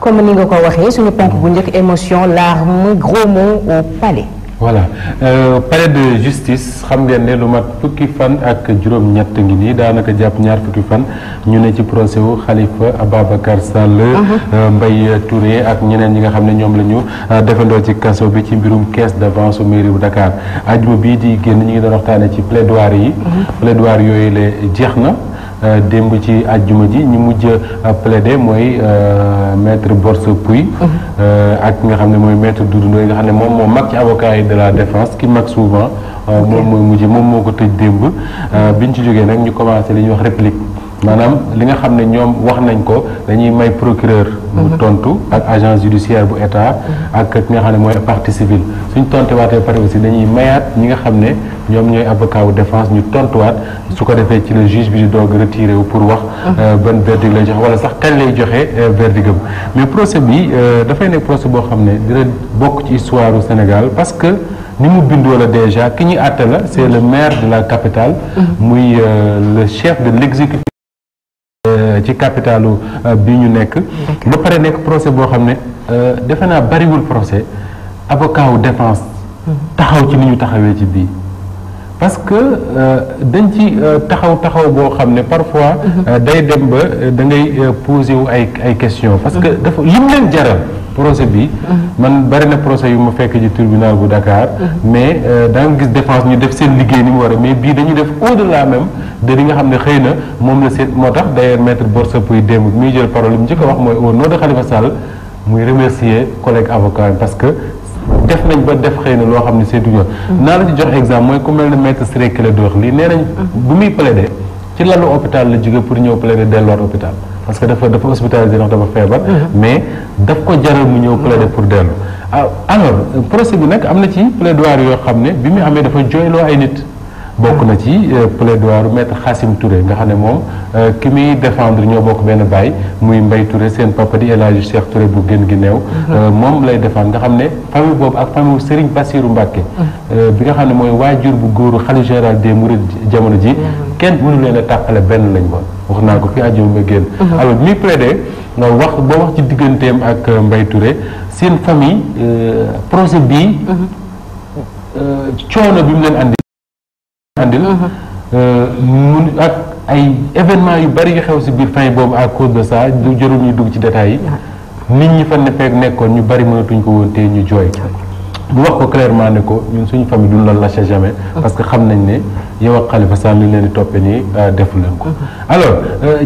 comme ni nga ko waxee suñu ponk bu njëkk émotion larmes gros mots au palais. voilà palais de justice xam ngeen ne lu mat fukki fan ak juróom-ñett ngi nii daanaka jàpp ñaar fukki fan ñu ne ci procès wu Khalifa Ababacar Sall. Mbaye Touré ak ñeneen ñi nga xam ne ñoom la ñu defandoo ci kaso bi ci mbirum caisse d'avance au mairie bu Dakar ajuma bii di génn ñu ngi doon waxtaanee ci plaidoirie yi. plaidoirie yooyu la jeex na. démb ci àjjuma ji ñu mujj plaider mooy maître Borse Pouy ak ki nga xam ne mooy maître Doudou Ndoye nga xam ne moom moo mag ci avocat yi de la défense ki mag souvent moom mooy mujj moom moo ko tëj démb biñ ci jógee nag ñu commencé li ñuy wax réplique maanaam li nga xam ne ñoom wax nañ ko dañuy may procureur mu tontu ak agence judiciaire bu état ak ki nga xam ne mooy partie civile suñ tontuwaatee pare aussi dañuy mayaat ñi nga xam ne ñoom ñooy avocat wu défense ñu tontuwaat su ko defee ci le juge bi di doog retiré wu pour wax ban verdict lay joxe wala sax kañ lay joxe verdict am mais procès bi dafay nekk procès boo xam ne dina bokk ci histoire du Sénégal parce que ni mu bindoo la déjà ki ñuy àtte la c'est le maire de la capitale muy le chef de l'exécutif ci capitalu bi ñu nekk ba pare nekk procès boo xam ne defe naa bariwul procès avocat wu défense taxaw ci ni ñu taxawee ci bii parce que dañ ci taxaw boo xam ne parfois day dem ba da ngay poser wu ay questions parce que dafa lim leen jaral procès bi man bari na procès yu ma fekk ci tribunal bu Dakar mais da nga gis défense ñu def seen liggéey ni mu war a mais bii dañu def au-delà même de li nga xam ne xëy na moom la seen moo tax d'ailleurs maître Borse Pouy démb muy jël parole li mu njëkk a wax mooy au nom de Khalifa Sall muy remercier collègue avocat parce que def nañ ba def xëy na loo xam ne seetu yoon naa la ci jox exemple mooy ku mel ne maître Ciré Clédor lii nee nañ bu muy plaider ci lalu hôpital la jóge pour ñëw plaider delluwaat hôpital parce que dafa hospitalisé ndax dafa feebar mais daf ko jaral mu ñëw plaider pour dellu alors procès bi nag am na ci plaidoirie yoo xam ne bi mu amee dafa jooyloo ay nit bokk na ci plaidoirie maître Khassim Touré nga xam ne moom ki muy défendre ñoo bokk benn baay muy Mbaye Touré seen papa di El Hadji Cheikh Touré bu gën gi neew moom lay défendre nga xam ne famille boobu ak famille Serigne Bassirou Mbacké bi nga xam ne mooy waajur bu góoru khalife général des mourides jamono ji kenn mënu leen a tàqale benn lañ woon wax naa ko fi àjjuma ma génn alors mi plaidé nga wax boo wax ci digganteem ak Mbaye Touré seen famille procès bii coono bi mu leen andil mun ak ay événements yu bari yu xew ci biir fin boobu à cause de ça du jarul ñuy dugg ci détails yi nit ñi fa ne fekk nekkoon ñu bari mënatuñ ko woon te ñu jooy bu wax ko clairement ne ko ñun suñu famille duñ la lâcher jamais parce que xam nañ ne yow ak Khalifa Sall li leen di toppee nii defu leen ko alors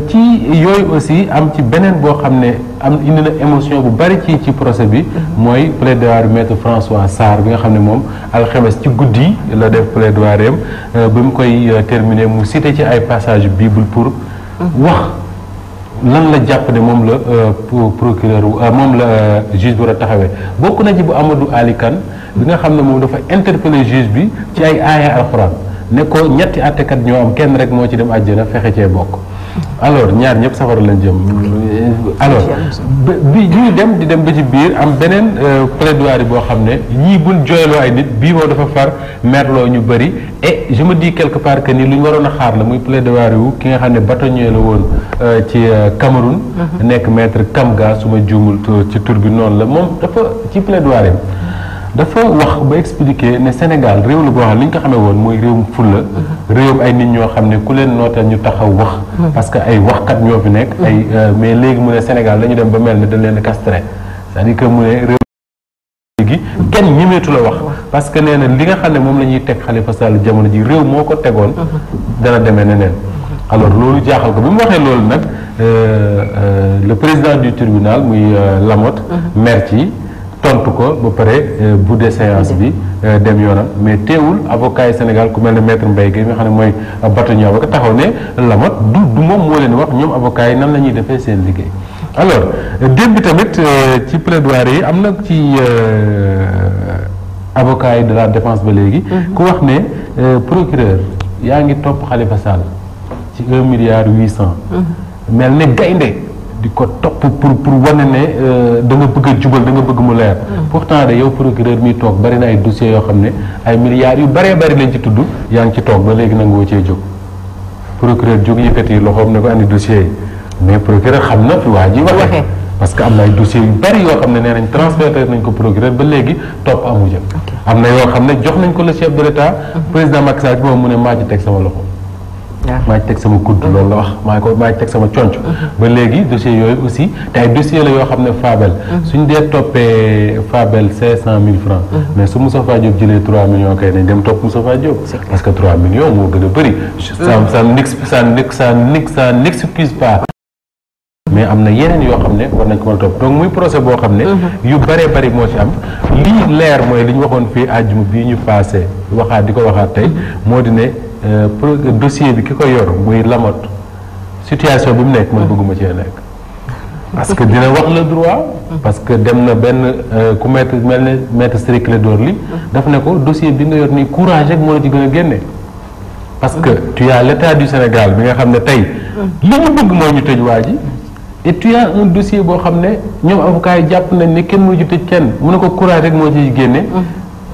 ci yooyu aussi am ci beneen boo xam ne am indi na émotion bu bari ci procès bi mooy plaidoirie maître François Sarr bi nga xam ne moom alxames ci guddi la def plaidoirie am ba mu koy terminer mu cité ci ay passage bible pour wax lan la jàpp ne moom la procureur moom la juge bi war a taxawee bokk na ci bu Amadou Ali Kane bi nga xam ne moom dafa interpeller juge bi ci ay aaya alxuraan ne ko ñetti àttekat ñoo am kenn rek moo ci dem àjjana fexe cee bokk alors ñaar ñëpp safara lañ jëm alors bi ñuy dem di dem ba ci biir am beneen plaidoirie boo xam ne ñii buñ jooyloo ay nit bii moom dafa far merloo ñu bëri et je me dis quelque part que ni lu ñu waroon a xaar la muy plaidoirie wu ki nga xam ne bâtonnier la woon ci Cameroun nekk maître Kamga su ma juumul ci tur bi noonu la moom dafa ci plaidoirie dafa wax ba expliquer ne Sénégal réew la boo xam ne li ñu ko xamee woon mooy réewum fulla réewum ay nit ñoo xam ne ku leen nootal ñu taxaw wax parce que ay waxkat ñoo fi nekk ay mais léegi mu ne Sénégal dañu dem ba mel ne dañ leen a castré c'est-à-dire que mu ne réew léegi kenn ñemeetu la wax parce que nee na li nga xam ne moom la ñuy teg Khalifa Sall jamono ji réew moo ko tegoon dana demee neneen alors loolu jaaxal ko bi mu waxee loolu nag le président du tribunal muy Lamotte maire ci tontu ko ba pare bu dee séance bi dem yoonam mais teewul avocat yi Sénégal ku mel ne maître Mbaye Guèye nga xam ne mooy bâtonnier avocat taxaw ne Lamotte du moom moo leen wax ñoom avocat yi nan la ñuy defee seen liggéey alors démb tamit ci plaidoirie yi am na ci avocat yi de la défense ba léegi ku wax ne procureur yaa ngi topp Khalifa Sall ci 1,8 milliard mel ne gaynde di ko topp pour wane ne da nga bëgg a jubal da nga bëgg mu leer pourtant de yow procureur mi toog bari na ay dossiers yoo xam ne ay milliards yu bëree bëri lañ ci tudd yaa ngi ci toog ba léegi nangoo cee jóg procureur jóg yëkkati loxoom ne ko andi dossiers yi mais procureur xam na fi waa ji waxee parce que am na ay dossiers yu bari yoo xam ne nee nañ transféré nañ ko procureur ba léegi topp amu jëm. am na yoo xam ne jox nañ ko le chef de l'État. président Macky Sall bi moom mu ne maa ci teg sama loxo. maa ci teg sama kudd loolu la wax maa ci teg sama conc ba léegi dossiers yooyu aussi te ay dossiers la yoo xam ne Fabel. suñ dee toppee Fabel 500 000 francs. mais su Moustapha Diop jëlee 3 millions kay nañ dem topp Moustapha Diop. parce que 3 millions moo gën a bëri. ça n'excuse pas. mais am na yeneen yoo xam ne war nañ ko mën a topp donc muy procès boo xam ne. yu bëree bëri moo ci am. lii leer mooy li ñu waxoon fii àjjuma bii ñu passé waxaat di ko waxaat tey moo di ne dossier bi ki ko yor muy Lamotte situation bi mu nekk man bëgguma cee nekk. parce que dina wax le droit. parce que dem na benn ku maître mel ne maître Ciré Clédor Ly daf ne ko dossier bi nga yor nii courage rek moo la ci gën a génne. parce que tu as l'état du Sénégal bi nga xam ne tey li ñu bëgg mooy ñu tëj waa ji. et tu as un dossier boo xam ne ñoom avocats yi jàpp nañ ne kenn mënu ci tëj kenn mu ne ko courage rek moo ciy génne.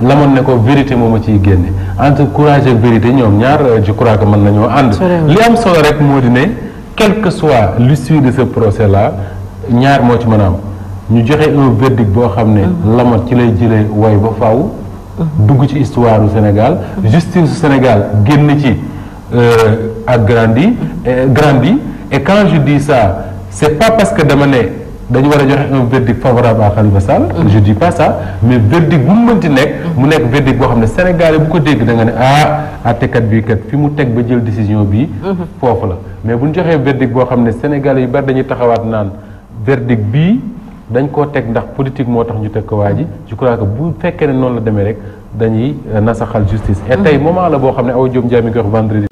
Lamoon ne ko vérité moo ma ciy génne entre courage et vérité ñoom ñaar je crois que mën nañoo ànd. li am solo rek moo di ne quel que soit l'issue de ce procès là ñaar moo ci mën a am ñu joxe un verdict boo xam ne. Lamoon ci lay jëlee woy ba faaw. dugg ci histoire du Sénégal. justice du Sénégal génn ci agrandi grandi et quand je dis ça. c'est pas parce que dama ne dañu war a joxe un verdict favorable à Khalifa Sall. je dis pas ça mais verdict bu mu mënti nekk. mu nekk verdict boo xam ne Sénégalais bu ko dégg da nga ne àttekat bii kat fi mu teg ba jël décision bii. foofu la mais bu ñu joxee verdict boo xam ne Sénégalais yu bari dañuy taxawaat naan verdict bii dañ koo teg ndax politique moo tax ñu teg ko waa ji je crois que bu fekkee ne noonu la demee rek dañuy nasaxal justice. et tey moment la boo xam ne Awa Diop Ndiaye mi ngi koy wax vendredi.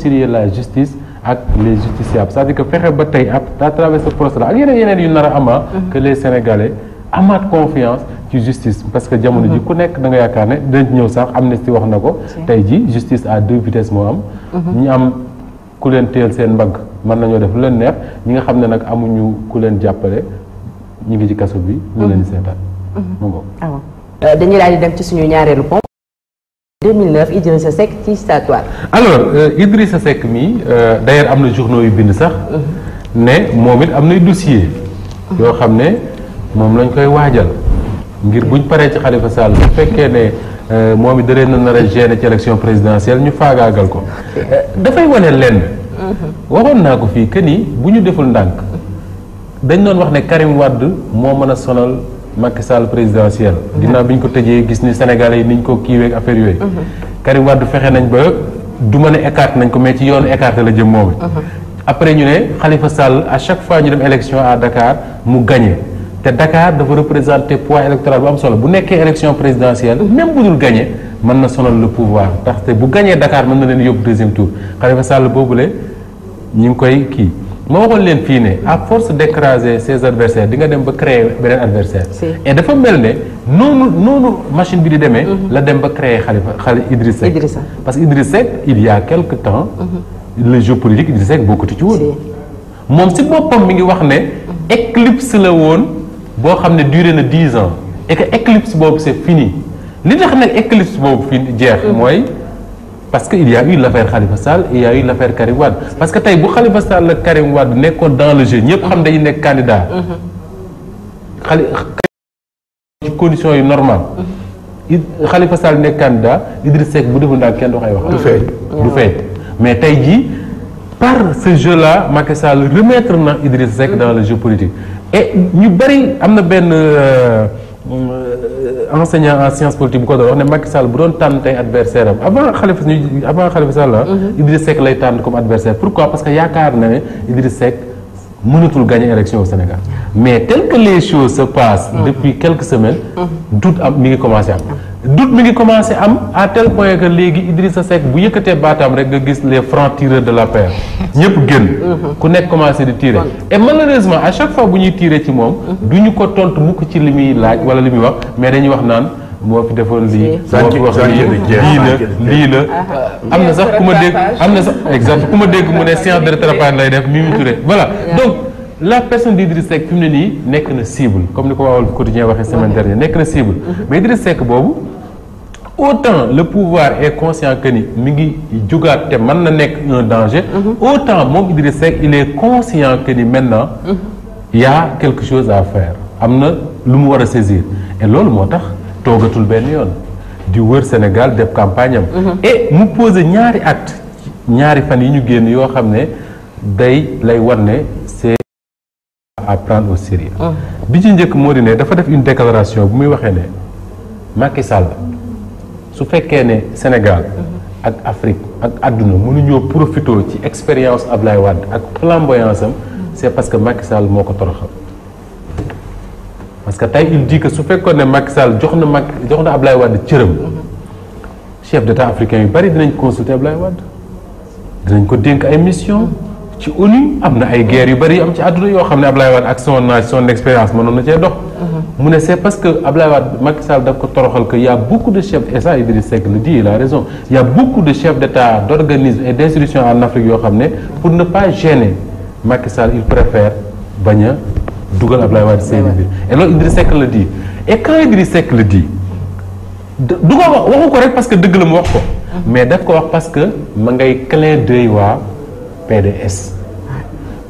sérieux la justice. ak les justiciables c'est-à-dire que fexe ba tey à travers ce procès là ak yeneen yu nar a ama que les Sénégalais amaat confiance ci justice parce que jamono ji ku nekk da nga yaakaar ne dinañ ñëw sax Amnesty wax na ko tey ji justice à 2 vitesses moo am ñi am ku leen téyel seen mbagg mën nañoo def lu leen neex ñi nga xam ne nag amuñu ku leen jàppale ñu ngi ci kaso bi ñu leen di seetaan mo dañuy daal di dem ci suñu ñaareelu pont 2009 Idrissa Seck ci Stade. alors Idrissa Seck mi d'ailleurs am na journaux yu bind sax ne moom it am nay dossier yoo xam ne moom lañ koy waajal ngir buñ paree ci Khalifa Sall bu fekkee ne moom it da leen na nar a gêner ci élection présidentielle ñu faagaagal ko dafay wane lenn waxoon naa ko fii que ni bu ñu deful ndànk dañ doon wax ne Karim Wade moo mën a sonal Macky Sall présidentiel ginnaaw bi ñu ko tëjee gis ni Sénégalais yi niñ ko kiiweeg affaire yooyu Karim Wade fexe nañ ba du mën a écarté nañ ko mais ci yoonu écarté la jëm moom après ñu ne Khalifa Sall à chaque fois ñu dem élection à Dakar mu gagné te Dakar dafa représenter poids électoral bu am solo bu nekkee élection présidentielle même bu dul gagné mën na sonal le pouvoir ndaxte bu gagné Dakar mën na leen yóbbu deuxième tour Khalifa Sall boobule ñu ngi koy kii ma waxoon leen fii ne à force d'écraser ses adversaires di nga dem ba créer beneen adversaire et dafa mel ne noonu machine bi di demee la dem ba créer Idrissa Seck parce que Idrissa Seck il y a quelque temps le jeu politique Idrissa Seck bokkatu ci woon moom si boppam mi ngi wax ne éclipse la woon boo xam ne duré na 10 ans et que éclipse boobu c'est fini li tax nag éclipse boobu fi jeex mooy parce que il y a eu l'affaire Khalifa Sall et il y a eu l'affaire Karim Wade parce que tey bu Khalifa Sall ak Karim Wade nekkoon dans le jeu ñëpp xam dañuy nekk candidat ci conditions yu normales Khalifa Sall nekk candidat Idriss Seck bu deful ndax kenn du wax du feeñ mais tey jii par ce jeu là Macky Sall remettre na Idriss Seck dans le jeu politique et ñu bari am na benn enseignant en sciences politiques bu ko doon wax ne Macky Sall bu doon tànn tey adversaire am avant Khalifa Sall la Idriss Seck lay tànn comme adversaire pourquoi parce que yaakaar na ne Idriss Seck mënatul gagner élection au Sénégal mais tel que les choses se passent depuis quelques semaines doute am mi ngi commencé am à tel point que léegi Idrissa Seck bu yëkkatee baataam rek nga gis les francs tireurs de la paire ñëpp génn ku nekk commencé di tirer et malheureusement à chaque fois bu ñuy tirer ci moom du ñu ko tontu mukk ci li muy laaj wala li muy wax mais dañuy wax naan moo fi defoon lii moo fi wax lii la am na sax ku ma dégg exemple ku ma dégg mu ne séance de rattrapage lay def Mimi Touré voilà donc la personne d'Idriss Seck fi mu ne nii nekk na cible comme ni ko Walf Quotidien waxee semaine dernière nekk na cible mais Idriss Seck boobu autant le pouvoir est conscient que ni mi ngi jugaat te mën na nekk un danger autant moom Idriss Seck il est conscient que ni maintenant y a quelque chose à faire am na lu mu war a saisir et loolu moo tax toogatul benn yoon di wër Sénégal def campagne am. et mu posé ñaari acte ñaari fan yi ñu génn yoo xam ne day lay wan ne c'est à prendre au sérieux. bi ci njëkk moo di ne dafa def une déclaration bu muy waxee ne Macky Sall su fekkee ne Sénégal ak Afrique ak àdduna mënuñoo profité ci expérience Ablaye Wade ak flamboyance am c'est parce que Macky Sall moo ko toroxal. parce que tey il dit que su fekkoon ne Macky Sall jox na Ablaye Wade cëram chef d'état africain yu bari dinañ consulter Ablaye Wade dinañ ko dénk ay mission ci ONU am na ay guerres yu bari am ci àdduna yoo xam ne Ablaye Wade ak son âge son expérience mënoon na cee dox. mu ne c'est parce que Ablaye Wade Macky Sall daf ko toroxal que y a beaucoup de chefs et ça Idriss Seck le dit il a raison il y a beaucoup de chefs d'état d'organismes et d'institutions en Afrique yoo xam ne pour ne pas gêner Macky Sall il préfère bañ a dugal Ablaye Wade seen biir et loolu Idriss Seck le dit et quand Idriss Seck le dit du ko wax waxu ko rek parce que dëgg la mu wax ko mais daf ko wax parce que ma ngay clin d'œil waa PDS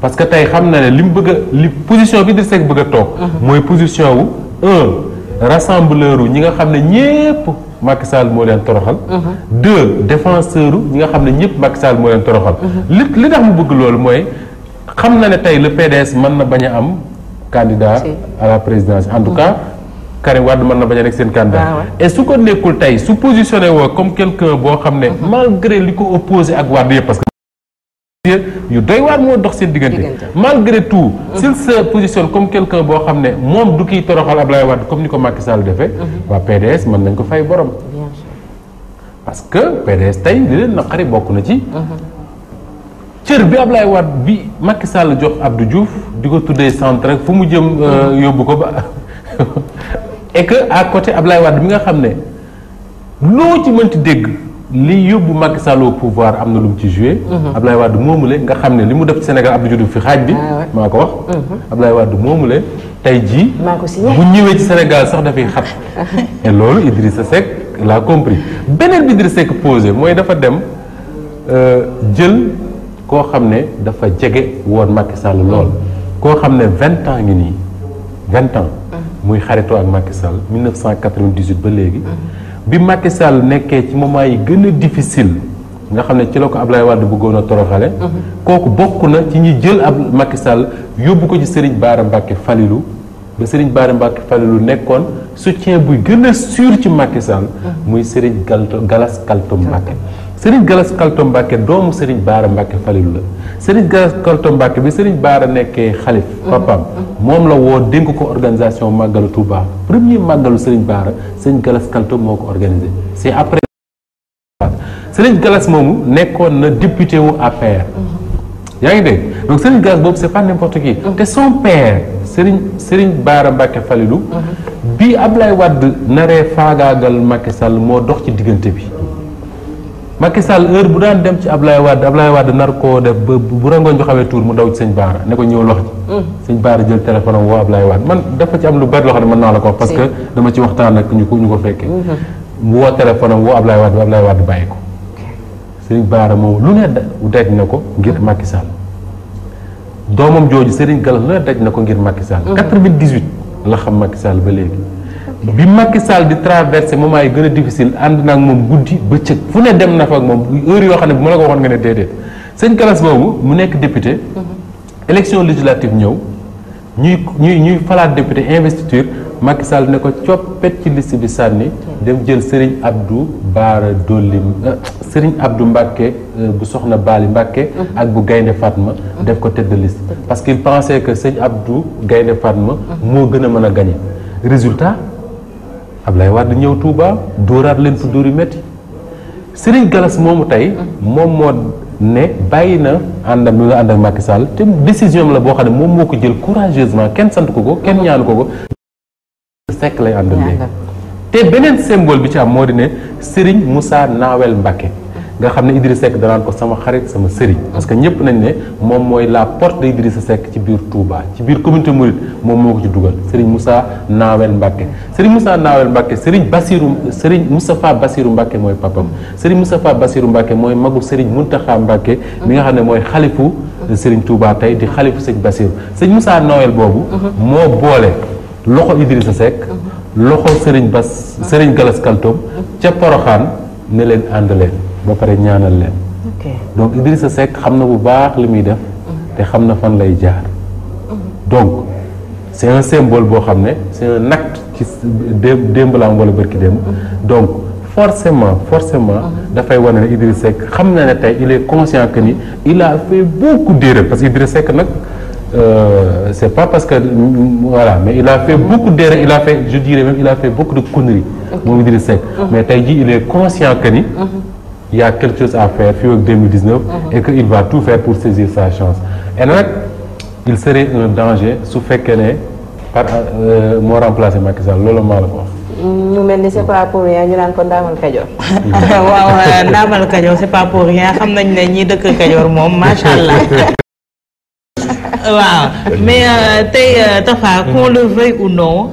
parce que tey xam na ne li mu bëgg a li position bi Idriss Seck bëgg a toog mooy position wu rassembleur ñi nga xam ne ñépp Macky Sall moo leen toroxal deux défenseur ñi nga xam ne ñépp Macky Sall moo leen toroxal li tax mu bëgg loolu mooy xam na ne tey le PDS mën na bañ a am candidat à la présidence en tout cas Karim Wade mën na bañ a nekk seen candidat et su ko nekkul tey su positionné woo comme quelqu'un boo xam ne malgré li ko opposé ak Wade yëpp parce que yu doy waar moo dox seen diggante malgré tout s'il se positionne comme quelqu'un boo xam ne moom du kiy toroxal Ablaye Wade comme ni ko Macky Sall defee waa PDS mën nañ ko fay borom parce que PDS tey li leen naqari bokk na ci cër bi Ablaye Wade bi Macky Sall jox Abdou Diouf di ko tuddee centre rek fu mu jëm yóbbu ko ba et que à côté Ablaye Wade bi nga xam ne loo ci mënti dégg li yóbbu Macky Sall au pouvoir am na lu mu ci joué. Ablaye Wade moomule nga xam ne li mu def ci Sénégal Abdou Diouf fi xaaj bi. maa ko wax. Ablaye Wade moomule tey jii. bu ñëwee ci Sénégal sax dafay xat. et loolu Idrissa Seck l'a compris beneen bi Idrissa Seck posé mooy dafa dem jël koo xam ne dafa jege woon Macky Sall lool. koo xam ne 20 ans ngi nii 20 ans. muy xaritoo ak Macky Sall 1998 ba léegi. bi Macky Sall nekkee ci moment yi gën a difficile nga xam ne ci la ko Ablaye Wade bëggoon a toroxale kooku bokk na ci ñi jël ab Macky Sall yóbbu ko ci Serigne Bara Mbacké Falilou ba Serigne Bara Mbacké Falilou nekkoon soutien buy gën a sûr ci Macky Sall muy Serigne Galas Kaltom Mbacké Serigne Galas Kaltom Mbacké doomu Serigne Bara Mbacké Falilou la Serigne Galas Kaltom Mbacké bi Serigne Bara nekkee xalif papaam moom la woo dénk ko organisation màggalu Touba premier màggalu Serigne Bara Serigne Galas Kaltom moo ko organisé c'est après Serigne Galas moomu nekkoon na député wu APR yaa ngi dégg donc Serigne Galas boobu c'est pas n'importe qui te son père Serigne Bara Mbacké Falilou bi Ablaye Wade naree faagaagal Macky Sall moo dox ci diggante bi Macky Sall heure bu daan dem ci Ablaye Wade nar koo def ba bu rangoon joxawee tuur mu daw ci sëñ Bara ne ko ñëw wax ci sëñ Bara jël téléphone am woo Ablaye Wade man dafa ci am lu bari loo xam ne mën naa la ko wax parce que dama ci waxtaan ak ñu ko fekkee mu woo téléphone am woo Ablaye Wade bàyyi ko sëñ Bara moom lu ne daj na ko ngir Macky Sall doomam jooju Serigne Gallas lu ne daj na ko ngir Macky Sall 98 la xam Macky Sall ba léegi bi Macky Sall di traversé moment yi gën a difficile ànd na ak moom guddi bëccëg fu ne dem na fa ak moom heure yoo xam ne bu ma la ko waxoon nga ne déedéet sëñ Gallas boobu mu nekk député élection législative ñëw ñuy falaat député investiture Macky Sall ne ko coppet ci liste bi sànni dem jël Serigne Abdou Bara Dolli Serigne Abdou Mbacké bu soxna Bali Mbacké ak bu Gaynde Fatma def ko tête de liste parce qu'il pensait que Serigne Abdou Gaynde Fatma moo gën a mën a gagné résultat Ablaye Wade ñëw Touba dóoraat leen fu dóor yu métti Serigne Gallas moomu tey moom moo ne bàyyi na àndam mi nga ànd ak Macky Sall te décision la boo xam ne moom moo ko jël courageusement kenn sant ko kenn ñaanu ko Seck lay àndal léegi te beneen symbole bi ci am moo di ne Serigne Moussa Nawel Mbacké nga xam ne Idrissa Seck danaan ko sama xarit sama Serigne parce que ñëpp nañ ne moom mooy la porte de Idrissa Seck ci biir Touba ci biir communauté mouride moom moo ko ci dugal Serigne Moussa Nawel Mbacké Serigne Moussa Nawel Mbacké Serigne Moustapha Bassirou Mbacké mooy papam Serigne Moustapha Bassirou Mbacké mooy magu Serigne Mountakha Mbacké mi nga xam ne mooy xalifu Serigne Touba tey di xalifu sëñ Bassirou sëñ Moussa Noël boobu moo boole loxo Idrissa Seck loxo Serigne Galas Kaltoom ca Poroxaan ne leen ànd leen ba pare ñaanal leen donc Idrissa Seck xam na bu baax li muy def te xam na fan lay jaar donc c'est un symbole boo xam ne c'est un acte ci démb la am wala bërki démb donc forcément dafay wane ne Idrissa Seck xam na ne tey il est conscient que ni il a fait beaucoup d'erreurs parce que Idrissa Seck nag c'est pas parce que voilà mais il a fait beaucoup d'erreurs il a fait je dirais même il a fait beaucoup de conneries moom Idrissa Seck mais tey jii il est conscient que ni il y a quelque chose à faire fii ak 2019 et que il va tout faire pour saisir sa chance et nag il serait un danger su fekkee ne par moo remplacer Macky Sall loolu maa la ko wax. mu mel ni c'est pas pour rien ñu naan ko Ndaamal Kajoor. waaw Ndaamal Kajoor c'est pas pour rien xam nañ ne ñi dëkk Kajoor moom macha allah. waaw mais tey Tafa qu'on le veuille ou non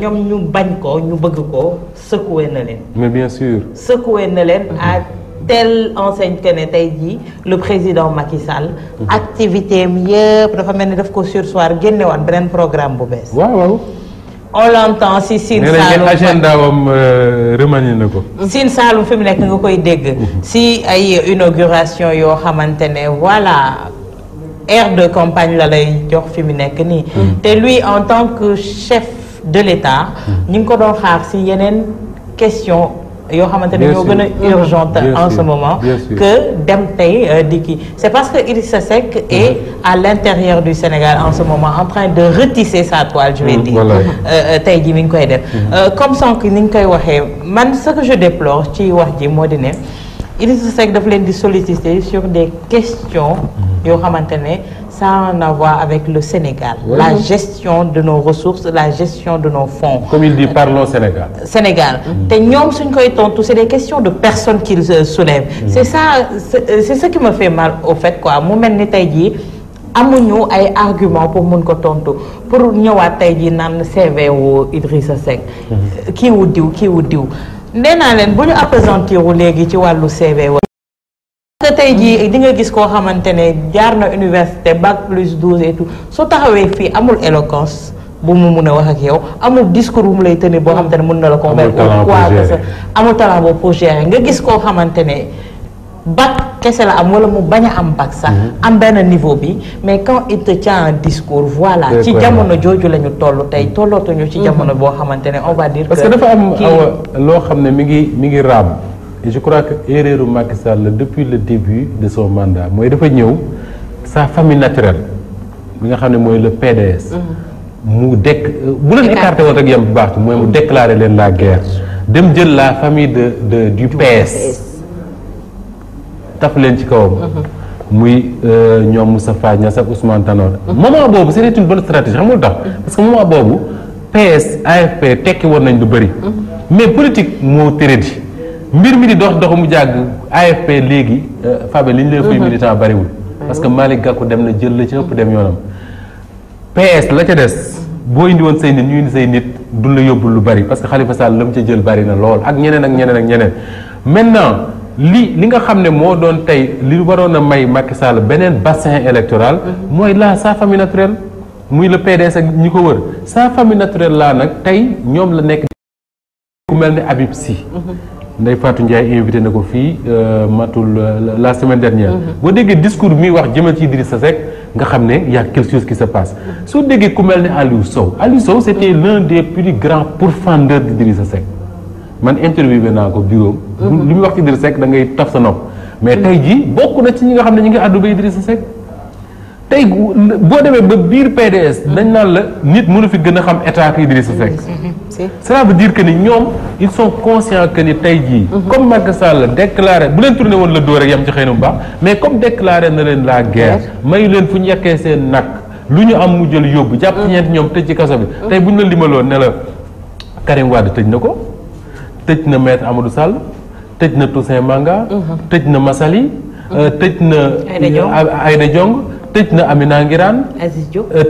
ñoom ñu bañ ko ñu bëgg ko secoué na leen. mais bien sûr. secoué na leen à telle enseigne que ne tey jii le président Macky Sall. activité am yëpp dafa mel ni daf ko sursoir génnewaat beneen programme bu bees. waaw. on l'entend si Sine Saalum agenda wam remanié na ko. Sine Saalum fi mu nekk nga koy dégg. si ay inauguration yoo xamante ne voilà. aire de campagne la lay jox fi mu nekk nii. te lui en tant que chef de l'État. ñu ngi ko doon xaar si yeneen question yoo xamante ne ñoo gën a urgente en ce moment. que dem tey di kii c'est parce que Idrissa Seck est à l'intérieur du Sénégal en ce moment en train de retisser sa toile je vais dire. tey ji mi ngi koy def. comme sànq ni ñu koy waxee man ce que je déplore ci wax ji moo di ne. Idrissa Seck daf leen di solliciter sur des questions yoo xamante ne ça a à voir avec le Sénégal la gestion de nos ressources la gestion de nos fonds comme il dit parlons Sénégal te ñoom suñ koy tontu c'est des questions de personnes qu'ils soulèvent c'est ça c'est ce qui me fait mal au fait quoi mu mel ni tey jii amuñu ay arguments pour mun ko tontu pour ñëwaat tey jii naan CV wu Idrissa Seck kii wu diw nee naa leen bu ñu appesantiru léegi ci wàllu CV wa parce que tey jii di nga gis koo xamante ne jaar na université bac+12 et tout soo taxawee fii amul éloquence bu mu mun a wax ak yow amul discours bu mu lay tenir boo xamante ne mun na la convaincre quoi que ça amul talent boobu pour gérer nga gis koo xamante ne bac kese la am wala mu bañ a am bac sax am benn niveau bi mais quand il te tient un discours voilà ci jamono jooju la ñu toll tey tollootuñu ci jamono boo xamante ne on va dire parce que dafa am loo xam ne mi ngi raam et je crois que erreur Macky Sall depuis le début de son mandat mooy dafa ñëw sa famille naturelle bi nga xam ne mooy le PDS mu bu leen écarté woon rek yam bu baax mooy mu déclarer leen la guerre dem jël la famille du PS taf leen ci kawam muy ñoom Moustapha Niasse ak Ousmane Tanor moment boobu c'était une bonne stratégie xam nga lu tax parce que moment boobu PS AFP tekki woon nañ lu bëri mais politique moo tëradi mbir mi di dox mu jàgg AFP léegi Fabe li ñu leen fay militant bariwul parce que Malick Gakou dem na jël la ci ëpp dem yoonam PS la ca des boo indi woon say nit ñu indi say nit du la yóbbul lu bari parce que Khalifa Sall la mu ca jël bari na lool ak ñeneen maintenant li nga xam ne moo doon tey li waroon a may Macky Sall beneen bassin électoral mooy sa famille naturelle muy le PDS ak ñi ko wër sa famille naturelle laa nag tey ñoom la nekk ku mel ne Habib Sy Ndeye Fatou Ndiaye invité na ko fii matul la semaine dernière boo déggee discours mi wax jëmal ci Idrissa Seck nga xam ne y a quelque chose qui se passe soo déggee ku mel ne Aliou Sow c'était l'un des plus grands pourfendeurs d'Idrissa Seck man interviewé naa ko bureau li muy wax ci Idrissa Seck da ngay taf sa nopp mais tey jii bokk na ci ñi nga xam ne ñu ngi àddu ba Idrissa Seck tey boo demee ba biir PDS dañ naan la nit mënu fi gën a xam état que Idrissa Seck cela veut dire que ni ñoom ils sont conscients que ni tey jii comme Macky Sall déclaré bu leen tourné woon la dóor rek yam ci xëy na bu baax mais comme déclaré na leen la guerre mayu leen fu ñu yekkee seen nag lu ñu am mu jël yóbbu jàpp ñeent ñoom tëj ci kaso bi tey bu ñu la limaloon ne la Karim Wade tëj na ko tëj na maître Amadou Sall tëj na Toussaint Manga tëj na Massaly tëj na Aïda Diong tëj na Amina Ngiraan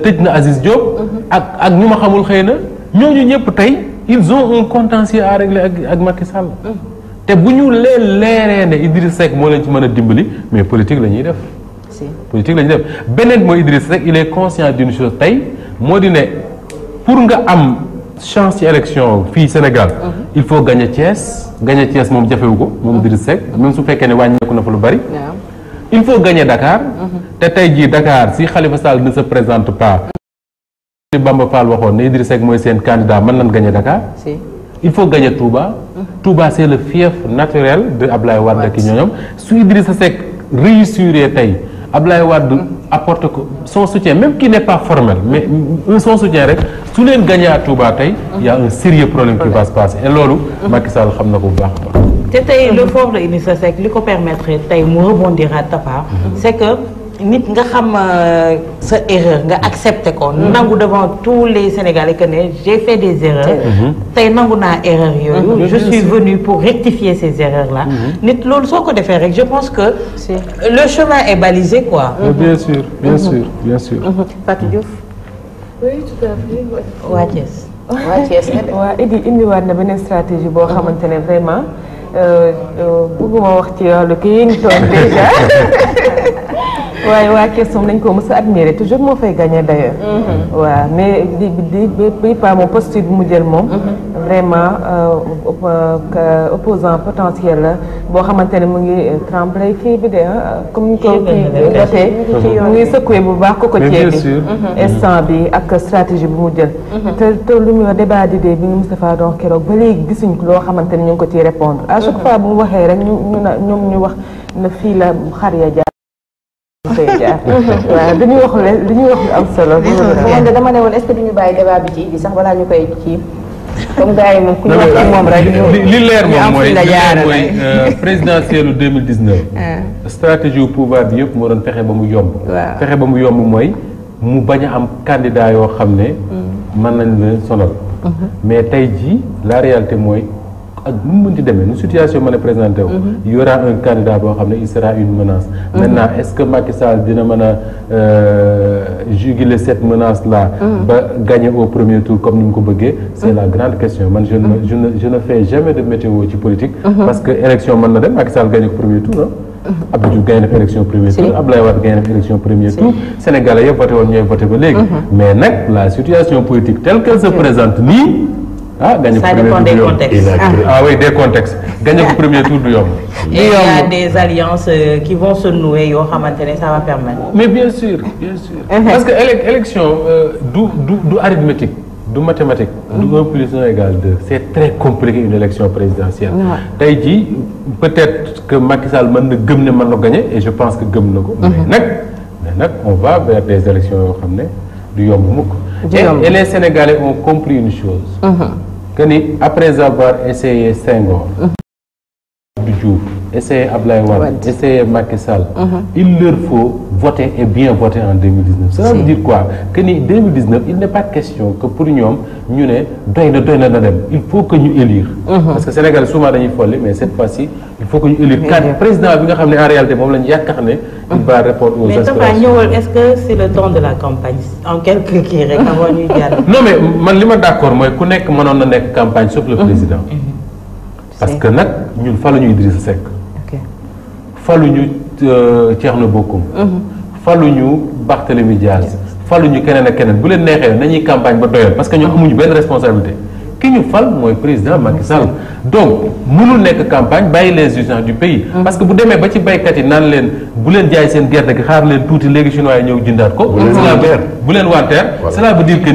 tëj na Aziz Diop ak ñu ma xamul xëy na ñooñu ñëpp tey ils ont un contentieux à régler ak Macky Sall te bu ñu leeree ne Idriss Seck moo leen ci mën a dimbali mais politique la ñuy def politique la ñu def beneen mooy Idriss Seck il est conscient d'une chose tey moo di ne pour nga am chance ci élection fii Sénégal il faut gagner Thiès moom jafewu ko moom Idriss Seck même su fekkee ne wàññeeku na fa lu bari il faut gagner Dakar te tey jii Dakar si Khalifa Sall ne se présente pas li Bamba Fall waxoon ne Idriss Seck mooy seen candidat mën nañ gagner Dakar il faut gagner Touba Touba c'est le fief naturel de Ablaye Wade ki ñoñom su Idrissa Seck réussir tey Ablaye Wade apporte ko son soutien même qui n'est pas formel mais son soutien rek su leen gagné à Touba tey il y a un sérieux problème qui va se passer et loolu Macky Sall xam na ko bu baax a baax. te tey le fort de Idrissa Seck li ko permettre tey mu rebondir à Tafa c'est que nit nga xam sa erreur nga accepter ko nangu devant tous les Sénégalais que ne j'ai fait des erreurs tey nangu naa erreur yooyu je suis venu pour rectifier ces erreurs là nit loolu soo ko defee rek je pense que le chemin est balisé quoi. bien sûr. Fatou Diouf. oui tout à fait. waa Thiès. waa Thiès waa Idi indiwaat na beneen stratégie boo xamante ne vraiment bëgguma wax ci wàllu kii ñu toog déjà waaye waa Thiès moom nañ ko mës a admirer toujours moo fay gagner d'ailleurs. waaw mais bi pas moom posture bu mu jël moom. vraiment opposant potentiel la boo xamante ne mu ngi tremblé kii bi de comme ni ko kii jotee mu ngi secoué bu baax ko ceeb bi instant bi ak stratégie bu mu jël te lu muy wax débat d'idée bi ñu Moustapha doon keroog ba léegi gisuñ loo xamante ne ñu ngi ko ciy répondre à chaque fois bu mu waxee rek ñoom ñu wax na fii la xar ya jaar waaw dañuy wax lu am solo moom de dama ne woon est-ce que duñu bàyyi débat bi ci bi sax balaa ñu koy ci comme gars yi moom ku ñu wax ci moom rek li leer moom mooy présidentielle 2019 stratégie au pouvoir bi yëpp moo doon fexe ba mu yomb fexe ba mu yomb mooy mu bañ a am candidat yoo xam ne mën nañ leen sonal mais tey jii la réalité mooy ak nu mu mënti demee nu situation mën a présenté wu il y aura un candidat boo xam ne il sera une menace maintenant est-ce que Macky Sall dina mën a juguler cette menace là ba gagner au premier tour comme ni mu ko bëggee c'est la grande question man je ne fais jamais de météo ci politique parce que élection mën na dem Macky Sall gagner au premier tour non Abdou Diouf gagné na élection premier tour Abdoulaye Wade gagné na élection premier tour Sénégalais yëpp voté woon ñooy voté ba léegi mais nag la situation politique telle qu'elle se présente nii gagné ça dépend des contextes. Oui, des contextes. Gagner le premier tour du yom. Et il y a des alliances qui vont se nouer, ça va permettre. Mais bien sûr. Parce que l'élection, du arithmétique, du mathématique, du 1 plus 1 égale 2. C'est très compliqué une élection présidentielle. T'as dit, peut-être que Macky Sall m'a gagné, et je pense que Gum mais on va vers des élections du yom. Et les Sénégalais ont compris une chose. Que après avoir essayé Senghor, Diouf, essayé Ablaye Wade, essayé Macky Sall, il leur faut voter et bien voter en 2019. Ça veut dire quoi? Que en 2019, il n'est pas question que pour nous, il faut que nous élire. Parce que le Sénégal est souvent folle, mais cette fois-ci, il faut que nous élire. Car le président, en réalité, il va répondre aux aspirations. Mais est-ce que c'est le temps de la campagne? En quelques qui Non, mais je suis d'accord, moi, je connais que je campagne sauf le président. Parce que nous, il faut que Idrissa Seck. Il faut que Thierno Bocoum. Il faut que Barthélémy Diaz. Il faut que Kenen. Vous voulez une campagne parce que nous avons une belle responsabilité. Qui nous fait le président Macky Sall. Donc, nous avons une campagne pour les urgences du pays. Parce que vous devez faire des baykat, vous voulez dire que guerre de toutes les Chinois qui ont cela veut dire que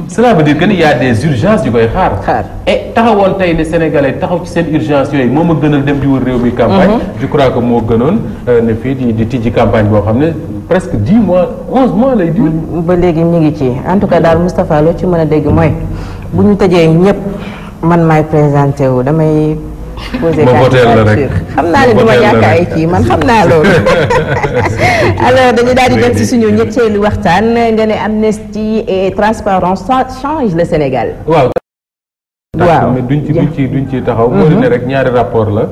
cela veut dire qu'il y a des urgences du koy xaar et taxawoon tey les Sénégalais taxaw ci seen urgence yooyu moo ma gënal dem di wër réew mi campagne je crois que moo gënoon ne fii di tijji campagne boo xam ne presque 10 mois 11 mois lay dur ba léegi ñu ngi ci en tout cas daal Moustapha loo ci mën a dégg mooy bu ñu tëjee ñëpp man maay présenté wu damay posé candidature xam naa ne duma ñàkk ay kii man xam naa loolu alors dañu daal di dem ci suñu ñetteelu waxtaan nga ne amnistie et transparence change le Sénégal. waaw mais duñ ci taxaw moo di ne rek ñaari rapport la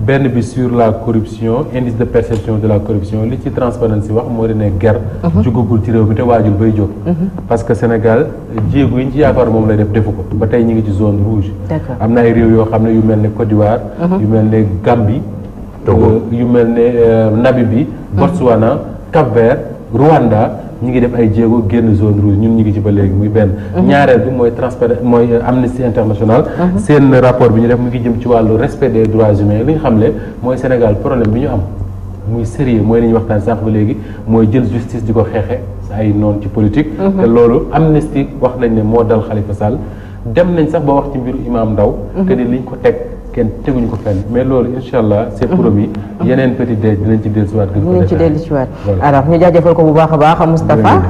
benn bi sur la corruption indice de perception de la corruption li ci transparence wax moo di ne guerre jugagul ci réew mi te waajul bay jóg parce que Sénégal jéego yi ñu ci yaakaar moom lay defu ko ba tey ñu ngi ci zone rouge am na ay réew yoo xam ne yu mel ne Côte d'Ivoire yu mel ne Gambie yu mel ne Namibie Botswana Cap-Vert Rwanda ñu ngi def ay jéego génn zone rouge ñun ñu ngi ci ba léegi muy benn. ñaareel bi mooy mooy Amnesty International. seen rapport bi ñu def mu ngi jëm ci wàllu respect des droits humains li nga xam ne mooy Sénégal problème bi ñu am muy sérieux mooy li ñuy waxtaan sànq ba léegi mooy jël justice di ko xeexe ay noonu ci politique. te loolu Amnesty wax nañ ne moo dal Khalifa Sall dem nañ sax ba wax ci mbiru Imam Ndaw que ni liñ ko teg kenn teguñu ko fenn mais loolu incha allah c'est promis yeneen petit déj dinañ ci dellusiwaat. dinañ ci dellusiwaat alors ñu jaajëfal ko bu baax a baax Moustapha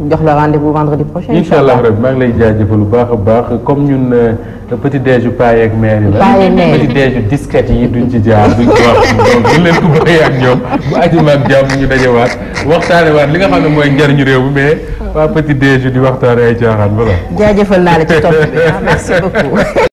jox la rendez-vous vendredi prochain. incha allah rek maa ngi lay jaajëfal bu baax a baax comme ñun petit déj yu paa yeeg mère yi la. petit déj yu disquette yi duñ ci jaar duñ ko wax donc duñ leen ko bàyyi ak ñoom bu àjjuma ak jàmm ñu dajewaat waxtaanewaat li nga xam ne mooy njariñu réew mi mais pas petit déj di waxtaane ay caaxaan voilà. jaajëfal naa la ci topp bi merci beaucoup.